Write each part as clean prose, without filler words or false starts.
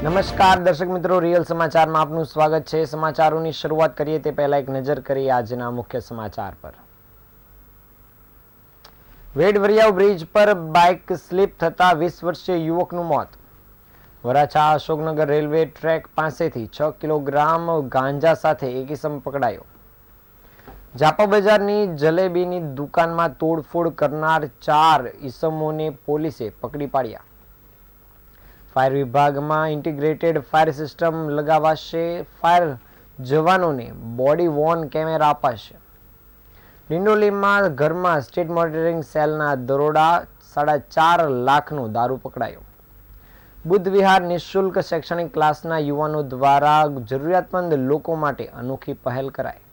નમસ્કાર દર્શક મિત્રો, રિયલ સમાચારમાં આપનું સ્વાગત છે। સમાચારોની શરૂઆત કરીએ તે પહેલા એક નજર કરીએ આજના મુખ્ય સમાચાર પર। વેડવરિયાવ બ્રિજ પર બાઇક સ્લીપ થતા 20 વર્ષીય યુવકનું મોત। વરાછા અશોકનગર રેલવે ટ્રેક પાસેથી 6 કિલોગ્રામ ગાંજા સાથે એક ઇસમ પકડાયો। જાપા બજારની જલેબીની દુકાનમાં તોડફોડ કરનાર 4 ઇસમોને પોલીસે પકડી પાડ્યા। ફાયર વિભાગમાં ઇન્ટિગ્રેટેડ ફાયર સિસ્ટમ લગાવાશે। ફાયર જવાનોને બોડી વોર્ન કેમેરા અપાશે। ડિંડોલીમાં ઘરમાં સ્ટેટ મોનિટરિંગ સેલના દરોડા, 4.5 લાખનો દારૂ પકડાયો। બુદ્ધ વિહાર નિઃશુલ્ક શૈક્ષણિક ક્લાસના યુવાનો દ્વારા જરૂરિયાતમંદ લોકો માટે અનોખી પહેલ કરાઈ।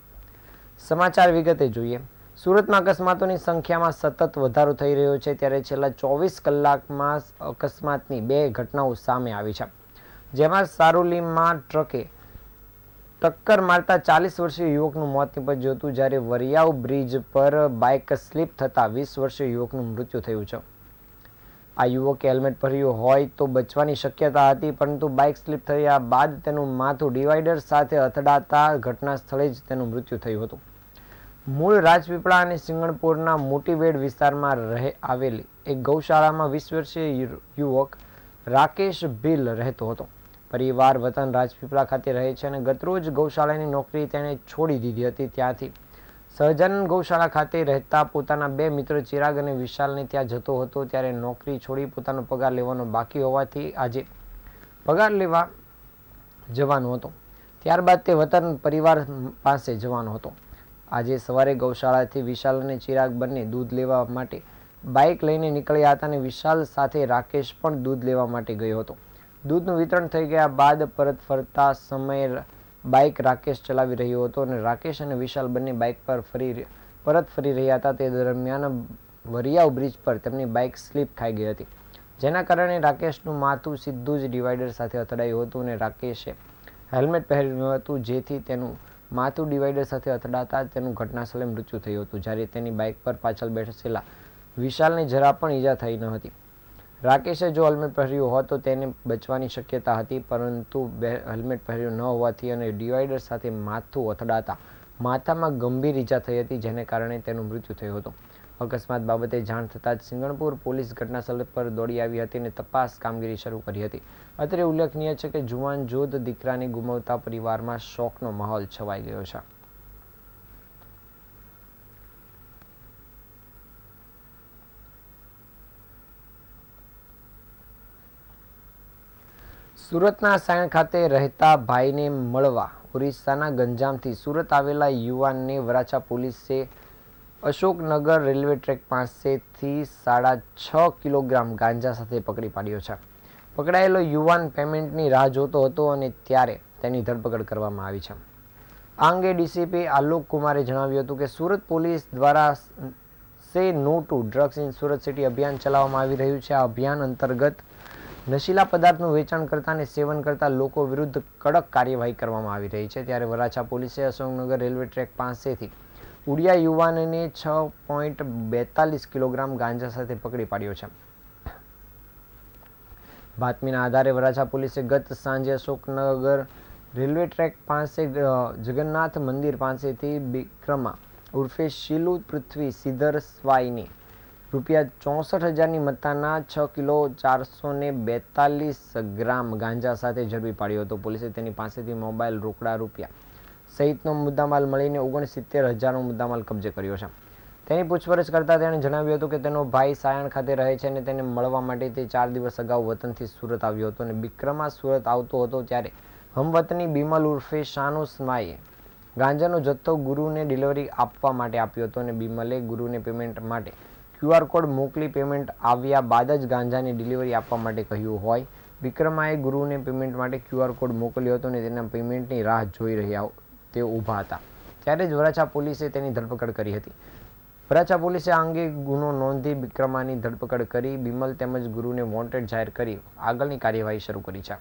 સમાચાર વિગતે જોઈએ। સુરતમાં અકસ્માતોની સંખ્યામાં સતત વધારો થઈ રહ્યો છે, ત્યારે છેલ્લા 24 કલાકમાં અકસ્માતની 2 ઘટનાઓ સામે આવી છે, જેમાં સારોલીમાં ટ્રકે ટક્કર મારતા 40 વર્ષીય યુવકનું મોત નીપજ્યું હતું, જ્યારે વરિયાવ બ્રિજ પર બાઇક સ્લીપ થતાં 20 વર્ષીય યુવકનું મૃત્યુ થયું છે। આ યુવકે હેલ્મેટ પહેર્યું હોય તો બચવાની શક્યતા હતી, પરંતુ બાઇક સ્લીપ થયા બાદ તેનું માથું ડિવાઈડર સાથે અથડાતા ઘટના સ્થળે જ તેનું મૃત્યુ થયું હતું। મૂળ રાજપીપળા અને સિંગણપુરના મોટીવેડ વિસ્તારમાં આવેલી એક ગૌશાળામાં 20 વર્ષીય યુવક રાકેશ ભીલ રહેતો હતો। પરિવાર વતન રાજપીપળા ખાતે રહે છે અને ગતરોજ ગૌશાળાની નોકરી તેણે છોડી દીધી હતી। ત્યાંથી સહજાનંદ ગૌશાળા ખાતે રહેતા પોતાના 2 મિત્રો ચિરાગ અને વિશાલને ત્યાં જતો હતો, ત્યારે નોકરી છોડી પોતાનો પગાર લેવાનો બાકી હોવાથી આજે પગાર લેવા જવાનો હતો। ત્યારબાદ તે વતન પરિવાર પાસે જવાનો હતો। આજે સવારે ગૌશાળાથી વિશાલ અને ચિરાગ બંને દૂધ લેવા માટે બાઇક લઈને નીકળ્યા હતા અને વિશાલ સાથે રાકેશ પણ દૂધ લેવા માટે ગયો હતો। દૂધનું વિતરણ થઈ ગયા બાદ પરત ફરતા સમયે બાઇક રાકેશ ચલાવી રહ્યો હતો અને રાકેશ અને વિશાલ બંને બાઇક પર પરત ફરી રહ્યા હતા। તે દરમિયાન વરિયાવ બ્રિજ પર તેમની બાઇક સ્લીપ ખાઈ ગઈ હતી, જેના કારણે રાકેશનું માથું સીધું જ ડિવાઈડર સાથે અથડાયું હતું અને રાકેશે હેલ્મેટ પહેર્યું હતું, જેથી તેનું માથું ડિવાઈડર સાથે અથડાતા તેનું ઘટનાસ્થળે મૃત્યુ થયું હતું, જ્યારે તેની બાઇક પર પાછળ બેસેલા વિશાલને જરા પણ ઈજા થઈ ન હતી। રાકેશે જો હેલ્મેટ પહેર્યું હોત તો તેને બચવાની શક્યતા હતી, પરંતુ હેલ્મેટ પહેર્યું ન હોવાથી અને ડિવાઈડર સાથે માથું અથડાતા માથામાં ગંભીર ઈજા થઈ હતી, જેને કારણે તેનું મૃત્યુ થયું હતું। અકસ્માત બાબતે જાણ થતાં જ સિંગણપુર પોલીસ ઘટનાસ્થળ પર દોડી આવી હતી અને તપાસ કામગીરી શરૂ કરી હતી। અત્રે ઉલ્લેખનીય છે કે જુવાન જોધ દીકરાને ગુમાવતા પરિવારમાં શોકનો માહોલ છવાઈ ગયો છે। સુરતના સાયણ ખાતે રહેતા ભાઈને મળવા ઓરિસ્સાના ગંજામથી સુરત આવેલા યુવાનને વરાછા પોલીસે અશોકનગર રેલવે ટ્રેક પાસેથી 6.5 કિલોગ્રામ ગાંજા સાથે પકડી પાડ્યો છે। પકડાયેલો યુવાન પેમેન્ટની રાહ જોતો હતો અને ત્યારે તેની ધરપકડ કરવામાં આવી છે। આ અંગે ડીસીપી આલોક કુમારે જણાવ્યું હતું કે સુરત પોલીસ દ્વારા say no to drugs in Surat city અભિયાન ચલાવવામાં આવી રહ્યું છે। આ અભિયાન અંતર્ગત નશીલા પદાર્થનું વેચાણ કરતા અને સેવન કરતા લોકો વિરુદ્ધ કડક કાર્યવાહી કરવામાં આવી રહી છે। ત્યારે વરાછા પોલીસે અશોકનગર રેલવે ટ્રેક પાસેથી ઉડિયા યુવાનને 6.42 કિલોગ્રામ ગાંજા સાથે પકડી પાડ્યો છે। બાતમીના આધારે વરાછા પોલીસે ગત સાંજે અશોકનગર રેલવે ટ્રેક પાસે જગન્નાથ મંદિર પાસેથી બિક્રમા ઉર્ફે શીલુ પૃથ્વી સિદ્ધર સ્વાઈને ₹64,000ની મત્તાના 6 કિલો 442 ગ્રામ ગાંજા સાથે ઝડપી પાડ્યો હતો। પોલીસે તેની પાસેથી મોબાઈલ, રોકડા રૂપિયા સહિતનો મુદ્દામાલ મળીને 69,000નો મુદ્દામાલ કબજે કર્યો છે। તેની પૂછપરછ કરતા તેણે જણાવ્યું હતું કે તેનો ભાઈ સાયણ ખાતે રહે છે અને તેને મળવા માટે તે 4 દિવસ અગાઉ વતનથી સુરત આવ્યો હતો અને બિક્રમા સુરત આવતો હતો ત્યારે હમવતની બિમલ ઉર્ફે શાનુ સ્માએ ગાંજાનો જથ્થો ગુરુને ડિલિવરી આપવા માટે આપ્યો હતો અને બિમલે ગુરુને પેમેન્ટ માટે QR કોડ મોકલી પેમેન્ટ આવ્યા બાદ જ ગાંજાની ડિલિવરી આપવા માટે કહ્યું હોય। બિક્રમાએ ગુરુને પેમેન્ટ માટે QR કોડ મોકલ્યો હતો અને તેના પેમેન્ટની રાહ જોઈ રહ્યા તેઓ ઊભા હતા, ત્યારે જ વરાછા પોલીસે તેની ધરપકડ કરી હતી। વરાછા પોલીસે આ અંગે ગુનો નોંધી બિક્રમાની ધરપકડ કરી બિમલ તેમજ ગુરુને વોન્ટેડ જાહેર કરી આગળની કાર્યવાહી શરૂ કરી છે।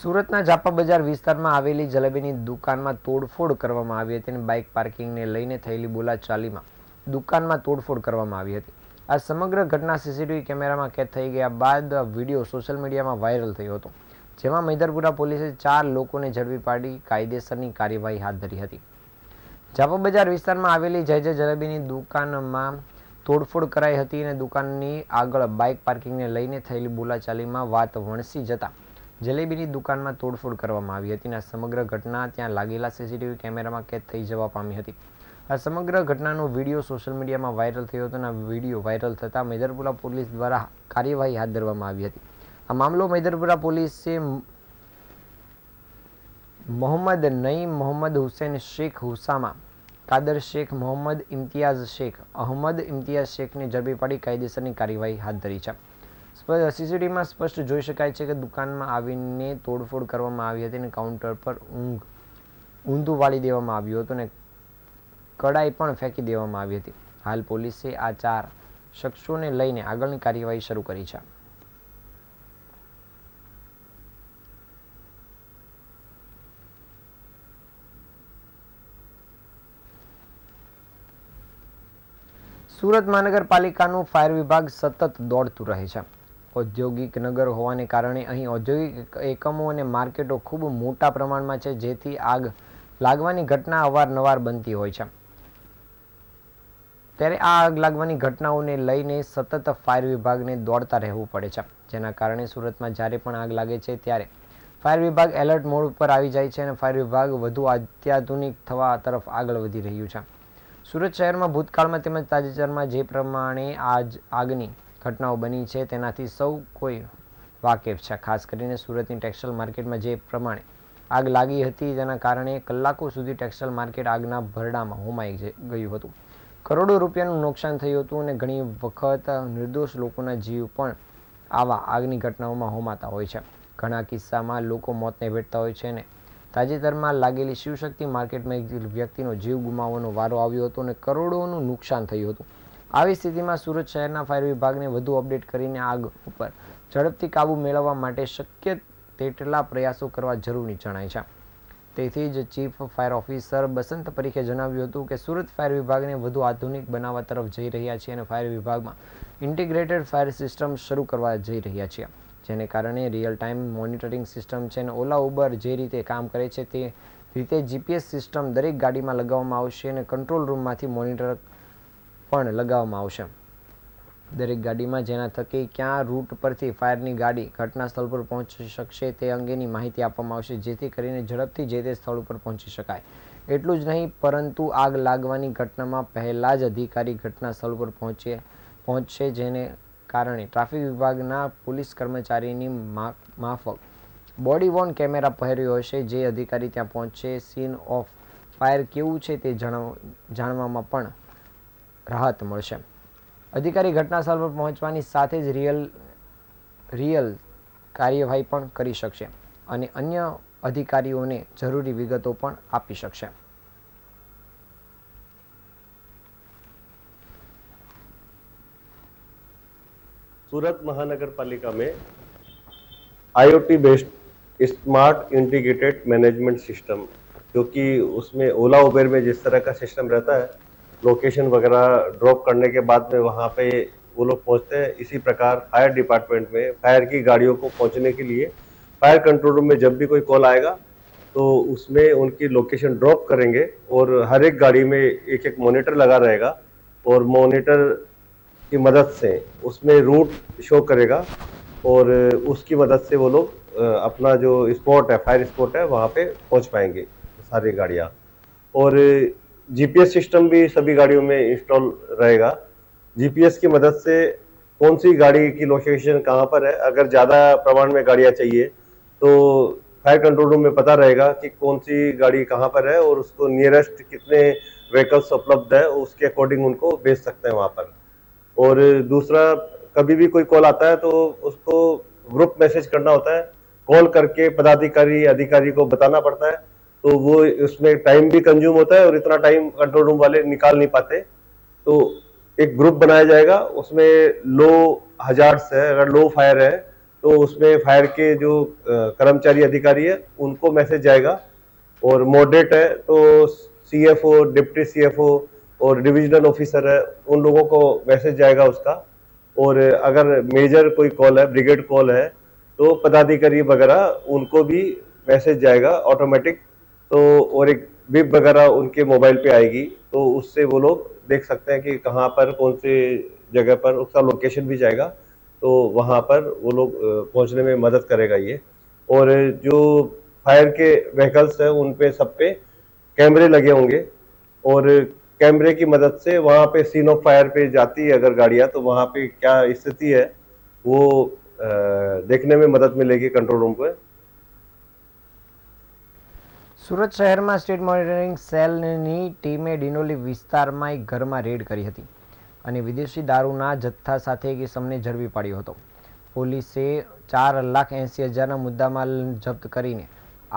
સુરતના જાપા બજાર વિસ્તારમાં આવેલી જલેબીની દુકાનમાં તોડફોડ કરવામાં આવી હતી અને બાઇક પાર્કિંગને લઈને થયેલી બોલાચાલીમાં દુકાનમાં તોડફોડ કરવામાં આવી હતી. આ સમગ્ર ઘટના સીસીટીવી કેમેરામાં કેદ થઈ ગયા બાદ વિડીયો સોશિયલ મીડિયામાં વાયરલ થયો હતો, જેમાં મૈદરપુરા પોલીસે 4 લોકોને ઝડપી પાડી કાયદેસરની કાર્યવાહી હાથ ધરી હતી. જાપા બજાર વિસ્તારમાં આવેલી જય જય જલેબીની દુકાનમાં તોડફોડ કરાઈ હતી અને દુકાનની આગળ બાઇક પાર્કિંગને લઈને થયેલી બોલાચાલીમાં વાત વણસી જતા જલેબીની દુકાનમાં તોડફોડ કરવામાં આવી હતી અને આ સમગ્ર ઘટના ત્યાં લાગેલા સીસીટીવી કેમેરામાં કેદ થઈ જવા પામી હતી. આ સમગ્ર ઘટનાનો વિડીયો સોશિયલ મીડિયામાં વાયરલ થયો હતો અને આ વિડીયો વાયરલ થતાં મૈદરપુરા પોલીસ દ્વારા કાર્યવાહી હાથ ધરવામાં આવી હતી. આ મામલો મૈદરપુરા પોલીસે મોહમ્મદ નઈમ, મોહમ્મદ હુસૈન શેખ હુસામા, કાદર શેખ, મોહમ્મદ ઇમ્તિયાઝ શેખ, અહમદ ઇમ્તિયાઝ શેખને ઝડપી પાડી કાયદેસરની કાર્યવાહી હાથ ધરી છે. સીસીટીવીમાં સ્પષ્ટ જોઈ શકાય છે કે દુકાનમાં આવીને તોડફોડ કરવામાં આવી હતી અને કાઉન્ટર પર ઊંધું વાળી દેવામાં આવ્યું હતું અને કડાઈ પણ ફેંકી દેવામાં આવી હતી. હાલ પોલીસે આ 4 શખ્સોને લઈને આગળની કાર્યવાહી શરૂ કરી છે. સુરત મહાનગરપાલિકાનું ફાયર વિભાગ સતત દોડતું રહે છે. ઔદ્યોગિક નગર હોવાને કારણે અહીં ઔદ્યોગિક એકમો અને માર્કેટો ખૂબ મોટા પ્રમાણમાં છે, જેથી આગ લાગવાની ઘટના અવારનવાર બનતી હોય છે. ત્યારે આ આગ લાગવાની ઘટનાઓને લઈને સતત ફાયર વિભાગને દોડતા રહેવું પડે છે, જેના કારણે સુરતમાં જ્યારે પણ આગ લાગે છે ત્યારે ફાયર વિભાગ એલર્ટ મોડ ઉપર આવી જાય છે અને ફાયર વિભાગ વધુ અત્યાધુનિક થવા તરફ આગળ વધી રહ્યું છે. સુરત શહેરમાં ભૂતકાળમાં તેમજ તાજેતરમાં જે પ્રમાણે આગની ઘટનાઓ બની છે તેનાથી સૌ કોઈ વાકેફ છે. ખાસ કરીને સુરતની ટેક્સટાઇલ માર્કેટમાં જે પ્રમાણે આગ લાગી હતી તેના કારણે કલાકો સુધી ટેક્સટાઇલ માર્કેટ આગના ભરડામાં હોમાઈ ગયું હતું. કરોડો રૂપિયાનું નુકસાન થયું હતું અને ઘણી વખત નિર્દોષ લોકોના જીવ પણ આવા આગની ઘટનાઓમાં હોમાતા હોય છે. ઘણા કિસ્સામાં લોકો મોતને ભેટતા હોય છે અને તાજેતરમાં લાગેલી શિવશક્તિ માર્કેટમાં એક વ્યક્તિનો જીવ ગુમાવવાનો વારો આવ્યો હતો અને કરોડોનું નુકસાન થયું હતું. આવી સ્થિતિમાં સુરત શહેરના ફાયર વિભાગને વધુ અપડેટ કરીને આગ ઉપર ઝડપથી કાબૂ મેળવવા માટે શક્ય તેટલા પ્રયાસો કરવા જરૂરી જણાય છે. તેથી જ ચીફ ફાયર ઓફિસર બસંત પરીખે જણાવ્યું હતું કે સુરત ફાયર વિભાગને વધુ આધુનિક બનાવવા તરફ જઈ રહ્યા છીએ અને ફાયર વિભાગમાં ઇન્ટિગ્રેટેડ ફાયર સિસ્ટમ શરૂ કરવા જઈ રહ્યા છીએ, જેને કારણે રિયલ ટાઈમ મોનિટરિંગ સિસ્ટમ છે અને ઓલા ઉબર જે રીતે કામ કરે છે તે રીતે જીપીએસ સિસ્ટમ દરેક ગાડીમાં લગાવવામાં આવશે અને કંટ્રોલ રૂમમાંથી મોનિટર પણ લગાવવામાં આવશે દરેક ગાડીમાં, જેના થકી ક્યાં રૂટ પરથી ફાયરની ગાડી ઘટના સ્થળ પર પહોંચી શકશે તે અંગેની માહિતી આપવામાં આવશે, જેથી કરીને ઝડપથી જે તે સ્થળ ઉપર પહોંચી શકાય. એટલું જ નહીં પરંતુ આગ લાગવાની ઘટનામાં પહેલાં જ અધિકારી ઘટના સ્થળ પર પહોંચશે, જેને કારણે ટ્રાફિક વિભાગના પોલીસ કર્મચારીની માફક બોડી વોર્ન કેમેરા પહેર્યો હશે. જે અધિકારી ત્યાં પહોંચશે સીન ઓફ ફાયર કેવું છે તે જાણવામાં પણ રાહત મળશે. અધિકારી ઘટના સ્થળ પર પહોંચવાની સાથે જ રિયલ કાર્યવાહી પણ કરી શકશે અને અન્ય અધિકારીઓને જરૂરી વિગતો પણ આપી શકશે. सूरत महानगर पालिका में IoT based smart integrated management system, जो कि उसमें ओला उबेर में जिस तरह का सिस्टम रहता है, लोकेशन वगैरह ड्रॉप करने के बाद में वहाँ पे वो लोग पहुँचते हैं, इसी प्रकार फायर डिपार्टमेंट में फायर की गाड़ियों को पहुँचने के लिए फायर कंट्रोल रूम में जब भी कोई कॉल आएगा तो उसमें उनकी लोकेशन ड्रॉप करेंगे और हर एक गाड़ी में एक एक मॉनिटर लगा रहेगा और मॉनिटर की मदद से उसमें रूट शो करेगा और उसकी मदद से वो लोग अपना जो स्पॉट है, फायर स्पॉट है, वहाँ पे पहुँच पाएंगे सारी गाड़ियाँ. और जीपीएस सिस्टम भी सभी गाड़ियों में इंस्टॉल रहेगा. जीपीएस की मदद से कौन सी गाड़ी की लोकेशन कहाँ पर है, अगर ज़्यादा प्रमाण में गाड़ियाँ चाहिए तो फायर कंट्रोल रूम में पता रहेगा कि कौन सी गाड़ी कहाँ पर है और उसको नियरेस्ट कितने व्हीकल्स उपलब्ध है, उसके अकॉर्डिंग उनको भेज सकते हैं वहाँ पर. और दूसरा, कभी भी कोई कॉल आता है तो उसको ग्रुप मैसेज करना होता है, कॉल करके पदाधिकारी अधिकारी को बताना पड़ता है, तो वो उसमें टाइम भी कंज्यूम होता है और इतना टाइम कंट्रोल रूम वाले निकाल नहीं पाते. तो एक ग्रुप बनाया जाएगा, उसमें लो हजार्ड्स है, अगर लो फायर है तो उसमें फायर के जो कर्मचारी अधिकारी है उनको मैसेज जाएगा, और मॉडरेट है तो CFO, डिप्टी CFO और डिविजनल ऑफिसर है, उन लोगों को मैसेज जाएगा उसका। और अगर मेजर कोई कॉल है, ब्रिगेड कॉल है, तो पदाधिकारी वगैरह उनको भी मैसेज जाएगा ऑटोमेटिक। तो और एक बिप वगैरह उनके मोबाइल पे आएगी, तो उससे वो लोग देख सकते हैं कि कहाँ पर कौन सी जगह पर, उसका लोकेशन भी जाएगा, तो वहाँ पर वो लोग पहुँचने में मदद करेगा ये। और जो फायर के व्हीकल्स हैं उन पे सब पे कैमरे लगे होंगे, और कैमरे की मदद से वहाँ पे सीन ऑफ फायर पे जाती है अगर गाड़ियाँ, तो वहाँ पे क्या स्थिति है वो देखने में मदद मिलेगी कंट्रोल रूम पे। સુરત શહેરમાં સ્ટેટ મોનિટરિંગ સેલની ટીમે ડિંડોલી વિસ્તારમાં એક ઘરમાં રેડ કરી હતી અને વિદેશી દારૂના જથ્થા સાથે એક ઇસમને ઝડપી પાડ્યો હતો. પોલીસે 4,80,000ના મુદ્દામાલ જપ્ત કરીને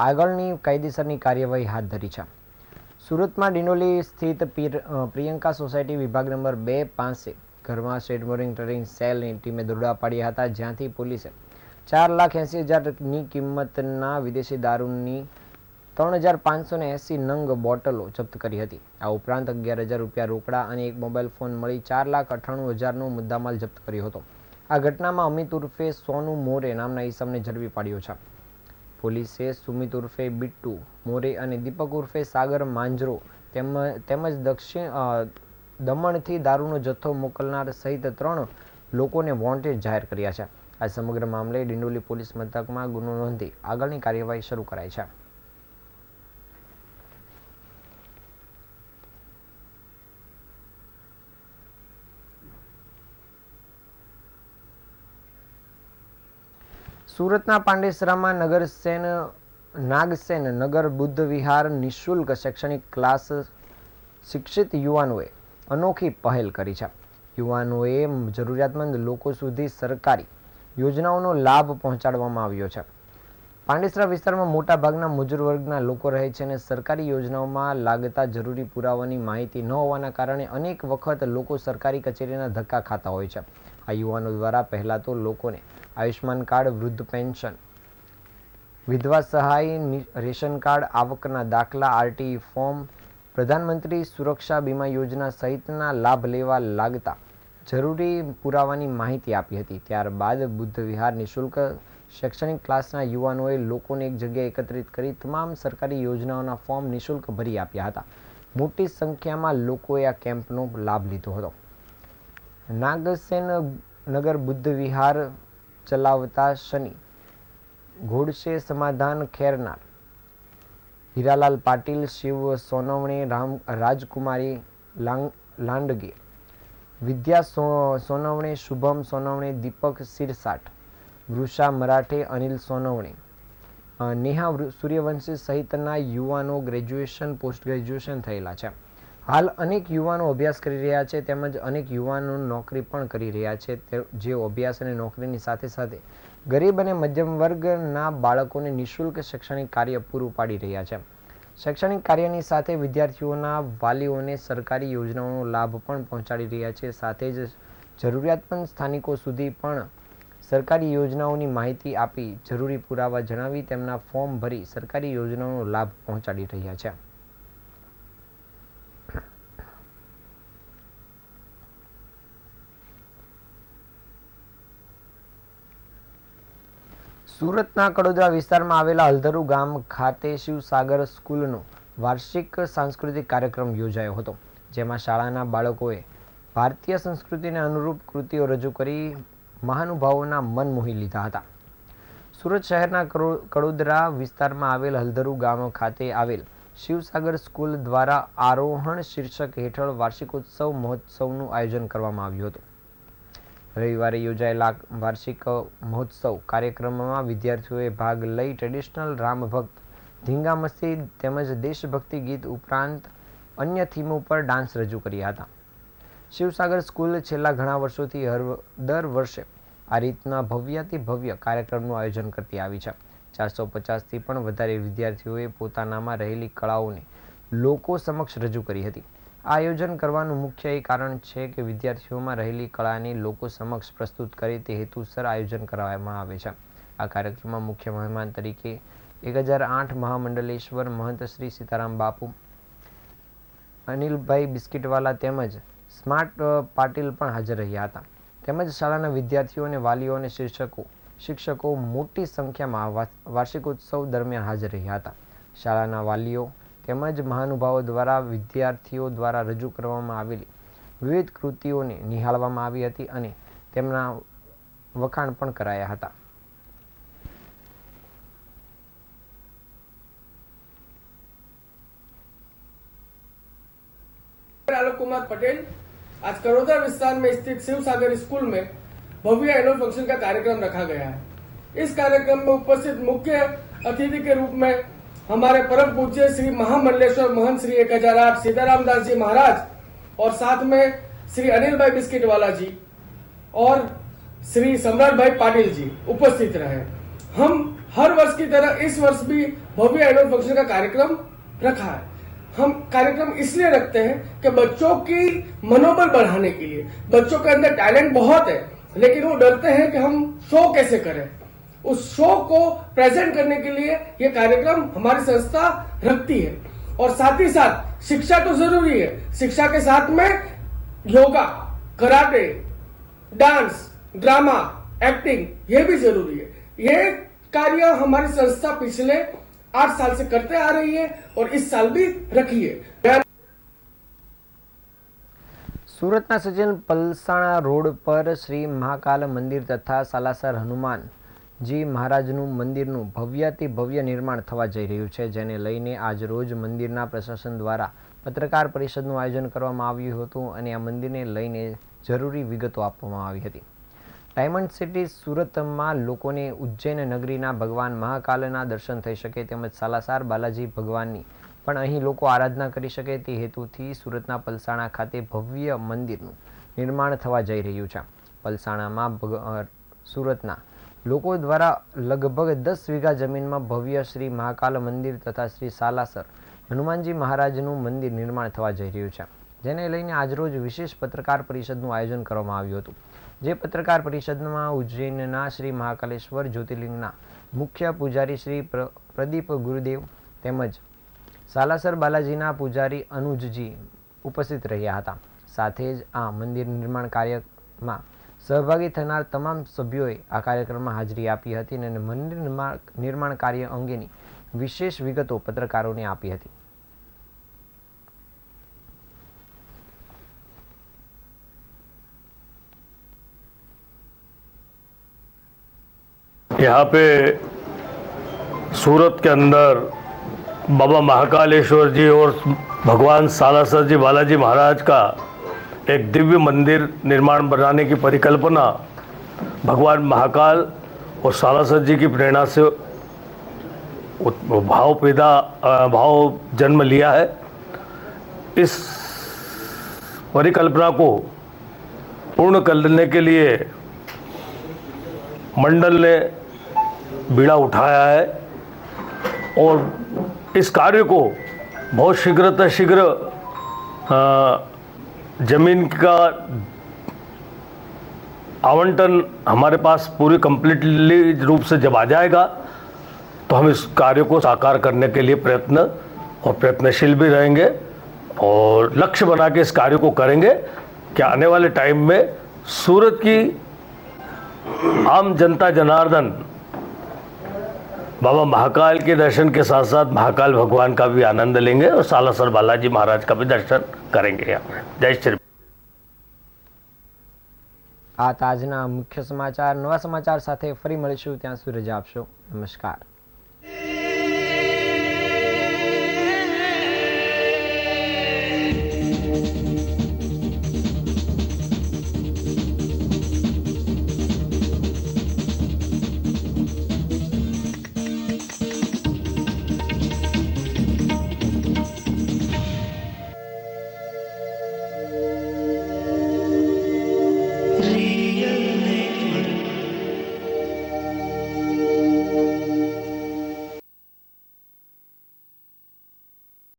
આગળની કાયદેસરની કાર્યવાહી હાથ ધરી છે. સુરતમાં ડિંડોલી સ્થિત પ્રિયંકા સોસાયટી વિભાગ નંબર 2 પાસે ઘરમાં સ્ટેટ મોનિટરિંગ સેલની ટીમે દરોડા પાડ્યા હતા, જ્યાંથી પોલીસે 4,80,000ની કિંમતના વિદેશી દારૂની 3,580 નંગ બોટલો જપ્ત કરી હતી. આ ઉપરાંત 11,000 રૂપિયા રોકડા અને એક મોબાઈલ ફોન મળી 4,98,000નો મુદ્દામાલ જપ્ત કર્યો હતો. આ ઘટનામાં અમિત ઉર્ફે સોનુ મોરે નામના ઈસમને ઝડપી પાડ્યો છે. પોલીસે સુમિત ઉર્ફે બિટ્ટુ મોરે અને દીપક ઉર્ફે સાગર માંજરો તેમજ દમણથી દારૂનો જથ્થો મોકલનાર સહિત 3 લોકોને વોન્ટેડ જાહેર કર્યા છે. આ સમગ્ર મામલે ડિંડોલી પોલીસ મથકમાં ગુનો નોંધી આગળની કાર્યવાહી શરૂ કરાઈ છે. સુરતના પાંડેસરામાં નાગસેન નગર બુદ્ધ વિહાર નિઃશુલ્ક શૈક્ષણિક ક્લાસ શિક્ષિત યુવાનોએ અનોખી પહેલ કરી છે. યુવાનોએ જરૂરિયાતમંદ લોકો સુધી સરકારી યોજનાઓનો લાભ પહોંચાડવામાં આવ્યો છે. પાંડેસરા વિસ્તારમાં મોટાભાગના મજૂર વર્ગના લોકો રહે છે અને સરકારી યોજનાઓમાં લાગતા જરૂરી પુરાવાની માહિતી ન હોવાના કારણે અનેક વખત લોકો સરકારી કચેરીના ધક્કા ખાતા હોય છે. આ યુવાનો દ્વારા પહેલાં તો લોકોને આયુષ્માન કાર્ડ, વૃદ્ધ પેન્શન, વિધવા સહાય, રેશન કાર્ડ, આવકના દાખલા, આરટીઈ ફોર્મ, પ્રધાનમંત્રી સુરક્ષા બીમા યોજના સહિતના લાભ લેવા લાગતા જરૂરી પુરાવાની માહિતી આપી હતી. ત્યારબાદ બુદ્ધ વિહાર નિઃશુલ્ક શૈક્ષણિક ક્લાસના યુવાનોએ લોકોને એક જગ્યાએ એકત્રિત કરી તમામ સરકારી યોજનાઓના ફોર્મ નિઃશુલ્ક ભરી આપ્યા હતા. મોટી સંખ્યામાં લોકોએ આ કેમ્પનો લાભ લીધો હતો. નાગસેન નગર બુદ્ધ વિહાર ચલાવતા શનિ ઘોડશે સમાધાન ખેરનાર, હીરાલાલ પાટીલ, શિવ સોનવણે, રાજકુમારી લાંડગે, વિદ્યા સોનવણે, શુભમ સોનવણે, દીપક સિરસાટ, વૃષા મરાઠે, અનિલ સોનવણે, નેહા સૂર્યવંશી સહિતના યુવાનો ગ્રેજ્યુએશન, પોસ્ટ ગ્રેજ્યુએશન થયેલા છે. હાલ અનેક યુવાનો અભ્યાસ કરી રહ્યા છે તેમજ અનેક યુવાનો નોકરી પણ કરી રહ્યા છે, જેઓ અભ્યાસ અને નોકરીની સાથે સાથે ગરીબ અને મધ્યમ વર્ગના બાળકોને નિઃશુલ્ક શૈક્ષણિક કાર્ય પૂરું પાડી રહ્યા છે. શૈક્ષણિક કાર્યની સાથે વિદ્યાર્થીઓના વાલીઓને સરકારી યોજનાઓનો લાભ પણ પહોંચાડી રહ્યા છે. સાથે જ જરૂરિયાતમંદ સ્થાનિકો સુધી પણ સરકારી યોજનાઓની માહિતી આપી જરૂરી પુરાવા જણાવી તેમના ફોર્મ ભરી સરકારી યોજનાઓનો લાભ પહોંચાડી રહ્યા છે. સુરતના કડોદરા વિસ્તારમાં આવેલા હલધરુ ગામ ખાતે શિવસાગર સ્કૂલનો વાર્ષિક સાંસ્કૃતિક કાર્યક્રમ યોજાયો હતો, જેમાં શાળાના બાળકોએ ભારતીય સંસ્કૃતિને અનુરૂપ કૃતિઓ રજૂ કરી મહાનુભાવોના મન મોહી લીધા હતા. સુરત શહેરના કડોદરા વિસ્તારમાં આવેલ હલધરુ ગામ ખાતે આવેલ શિવસાગર સ્કૂલ દ્વારા આરોહણ શીર્ષક હેઠળ વાર્ષિકોત્સવ મહોત્સવનું આયોજન કરવામાં આવ્યું હતું. રવિવારે યોજાયેલા વાર્ષિક મહોત્સવ કાર્યક્રમમાં વિદ્યાર્થીઓએ ભાગ લઈ ટ્રેડિશનલ રામભક્ત, ધીંગામસ્તી તેમજ દેશભક્તિ ગીત ઉપરાંત અન્ય થીમ ઉપર ડાન્સ રજૂ કર્યા હતા. શિવસાગર સ્કૂલ છેલ્લા ઘણા વર્ષોથી દર વર્ષે આ રીતના ભવ્યાતિ ભવ્ય કાર્યક્રમનું આયોજન કરતી આવી છે. 450થી પણ વધારે વિદ્યાર્થીઓએ પોતાનામાં રહેલી કળાઓને લોકો સમક્ષ રજૂ કરી હતી. આ આયોજન કરવાનું મુખ્ય એ કારણ છે કે વિદ્યાર્થીઓમાં રહેલી કળાને લોકો સમક્ષ પ્રસ્તુત કરે તે હેતુસર આયોજન કરવામાં આવે છે. આ કાર્યક્રમમાં મુખ્ય મહેમાન તરીકે 1008 મહામંડલેશ્વર મહંત શ્રી સીતારામ બાપુ, અનિલભાઈ બિસ્કિટવાલા તેમજ સ્માર્ટ પાટીલ પણ હાજર રહ્યા હતા. તેમજ શાળાના વિદ્યાર્થીઓ અને વાલીઓ અને શિક્ષકો મોટી સંખ્યામાં વાર્ષિકોત્સવ દરમિયાન હાજર રહ્યા હતા. શાળાના વાલીઓ તેમજ મહાનુભાવો દ્વારા વિદ્યાર્થીઓ દ્વારા રજૂ કરવામાં આવેલી વિવિધ કૃતિઓને નિહાળવામાં આવી હતી અને તેમના વખાણ પણ કરાયા હતા. आलोक कुमार पटेल आज करोदा विस्तार में स्थित शिव सागर स्कूल में भव्य एनुअल फंक्शन का कार्यक्रम रखा गया है। इस कार्यक्रम में उपस्थित मुख्य अतिथि के रूप में हमारे परम पूज्य श्री महामंडलेश्वर महंत श्री 1008 सीताराम दास जी महाराज और साथ में श्री अनिल भाई बिस्किटवाला जी और श्री सम्राट भाई पाटिल जी उपस्थित रहे। हम हर वर्ष की तरह इस वर्ष भी भव्य एनुअल फंक्शन का कार्यक्रम रखा है। हम कार्यक्रम इसलिए रखते हैं कि बच्चों की मनोबल बढ़ाने के लिए, बच्चों के अंदर टैलेंट बहुत है लेकिन वो डरते हैं कि हम शो कैसे करें। उस शो को प्रेजेंट करने के लिए ये कार्यक्रम हमारी संस्था रखती है। और साथ ही साथ शिक्षा तो जरूरी है, शिक्षा के साथ में yoga, karate, dance, drama, acting ये भी जरूरी है। ये कार्य हमारी संस्था पिछले 8 साल से करते आ रही है और इस साल भी रखी है। સુરતના સજ્જન પલસાણા રોડ પર શ્રી મહાકાલ મંદિર તથા સાલાસર હનુમાનજી મહારાજનું મંદિરનું ભવ્યાતિ ભવ્ય નિર્માણ થવા જઈ રહ્યું છે, જેને લઈને આજ રોજ મંદિરના પ્રશાસન દ્વારા પત્રકાર પરિષદનું આયોજન કરવામાં આવ્યું હતું અને આ મંદિરને લઈને જરૂરી વિગતો આપવામાં આવી હતી. ડાયમંડ સિટી સુરતમાં લોકોને ઉજ્જૈન નગરીના ભગવાન મહાકાલના દર્શન થઈ શકે તેમજ સાલાસર બાલાજી ભગવાનની પણ અહીં લોકો આરાધના કરી શકે તે હેતુથી સુરતના પલસાણા ખાતે ભવ્ય મંદિરનું નિર્માણ થવા જઈ રહ્યું છે. પલસાણામાં સુરતના લોકો દ્વારા લગભગ 10 વીઘા જમીનમાં ભવ્ય શ્રી મહાકાલ મંદિર તથા શ્રી સાલાસર હનુમાનજી મહારાજનું મંદિર નિર્માણ થવા જઈ રહ્યું છે, જેને લઈને આજરોજ વિશેષ પત્રકાર પરિષદનું આયોજન કરવામાં આવ્યું હતું. જે પત્રકાર પરિષદમાં ઉજ્જૈનના શ્રી મહાકાલેશ્વર જ્યોતિર્લિંગના મુખ્ય પૂજારી શ્રી પ્રદીપ ગુરુદેવ તેમજ સાલાસર બાલાજીના પૂજારી અનુજજી ઉપસ્થિત રહ્યા હતા. સાથે જ આ મંદિર નિર્માણ કાર્યમાં સહભાગી થનાર તમામ સભ્યોએ આ કાર્યક્રમમાં હાજરી આપી હતી અને મંદિર નિર્માણ કાર્ય અંગેની વિશેષ વિગતો પત્રકારોને આપી હતી. यहाँ पे सूरत के अंदर बाबा महाकालेश्वर जी और भगवान सालासर जी बालाजी महाराज का एक दिव्य मंदिर निर्माण बनाने की परिकल्पना भगवान महाकाल और सालासर जी की प्रेरणा से भाव जन्म लिया है। इस परिकल्पना को पूर्ण करने के लिए मंडल ने बीड़ा उठाया है और इस कार्य को बहुत शीघ्र जमीन का आवंटन हमारे पास पूरी कंप्लीटली रूप से जब आ जाएगा तो हम इस कार्य को साकार करने के लिए प्रयत्नशील भी रहेंगे और लक्ष्य बना के इस कार्य को करेंगे कि आने वाले टाइम में सूरत की आम जनता जनार्दन बाबा महाकाल के दर्शन के साथ साथ महाकाल भगवान का भी आनंद लेंगे और सालासर बालाजी महाराज का भी दर्शन करेंगे। जय श्री। આ તાજના મુખ્ય સમાચાર. નવા સમાચાર સાથે ફરી મળીશું, ત્યાં સુધી રજા આપશો. નમસ્કાર.